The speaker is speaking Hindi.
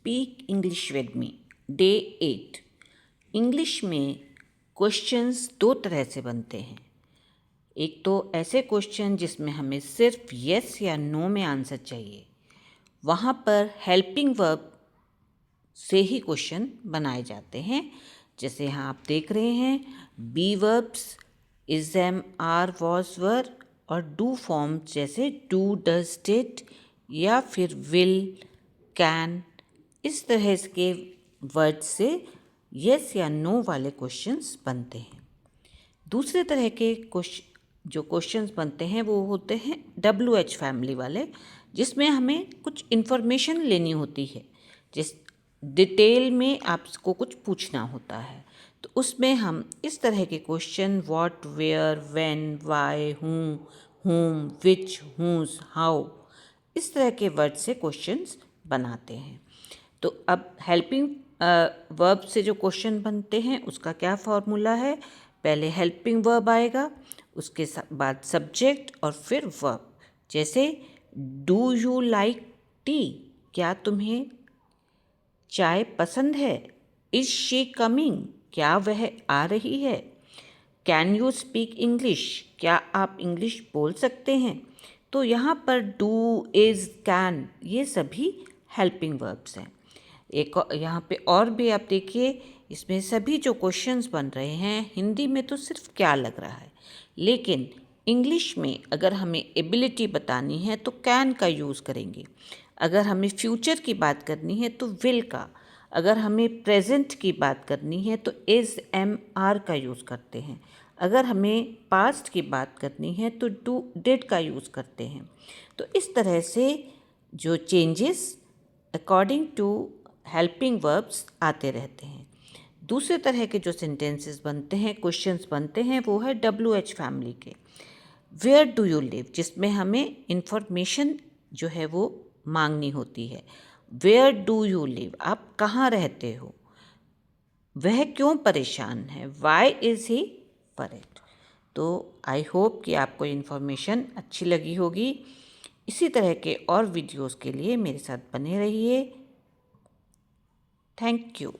Speak English with me day 8। English में क्वेश्चंस दो तरह से बनते हैं। एक तो ऐसे क्वेश्चन जिसमें हमें सिर्फ यस या नो में आंसर चाहिए, वहाँ पर हेल्पिंग वर्ब से ही क्वेश्चन बनाए जाते हैं। जैसे यहाँ आप देख रहे हैं, be verbs is, am, are, was, were और डू फॉर्म जैसे डू, डज, डिड या फिर विल, कैन, इस तरह के वर्ड से यस या नो वाले क्वेश्चंस बनते हैं। दूसरे तरह के जो क्वेश्चंस बनते हैं वो होते हैं WH फैमिली वाले, जिसमें हमें कुछ इन्फॉर्मेशन लेनी होती है, जिस डिटेल में आपको कुछ पूछना होता है। तो उसमें हम इस तरह के question what, where, when, why, whom, which, whose, how, इस तरह के वर्ड से क्वेश्चंस बनाते हैं। तो अब हेल्पिंग वर्ब से जो क्वेश्चन बनते हैं उसका क्या फॉर्मूला है? पहले हेल्पिंग वर्ब आएगा, उसके बाद सब्जेक्ट और फिर वर्ब। जैसे डू यू लाइक टी, क्या तुम्हें चाय पसंद है? इज शी कमिंग, क्या वह आ रही है? कैन यू स्पीक इंग्लिश, क्या आप इंग्लिश बोल सकते हैं? तो यहाँ पर डू, इज़, कैन, ये सभी हेल्पिंग वर्ब्स हैं। एक यहाँ पे और भी आप देखिए, इसमें सभी जो क्वेश्चंस बन रहे हैं, हिंदी में तो सिर्फ क्या लग रहा है, लेकिन इंग्लिश में अगर हमें एबिलिटी बतानी है तो कैन का यूज़ करेंगे। अगर हमें फ्यूचर की बात करनी है तो विल का, अगर हमें प्रेजेंट की बात करनी है तो इज़, एम, आर का यूज़ करते हैं। अगर हमें पास्ट की बात करनी है तो डू, डिड का यूज़ करते हैं। तो इस तरह से जो changes according to helping verbs आते रहते हैं। दूसरे तरह के जो सेंटेंसेस बनते हैं, क्वेश्चंस बनते हैं, वो है WH फैमिली के। वेयर डू यू लिव, जिसमें हमें इंफॉर्मेशन जो है वो मांगनी होती है। वेयर डू यू लिव, आप कहाँ रहते हो? वह क्यों परेशान है? Why is he worried? तो आई होप कि आपको इन्फॉर्मेशन अच्छी लगी होगी। इसी तरह के और वीडियोस के लिए मेरे साथ बने रहिए। Thank you.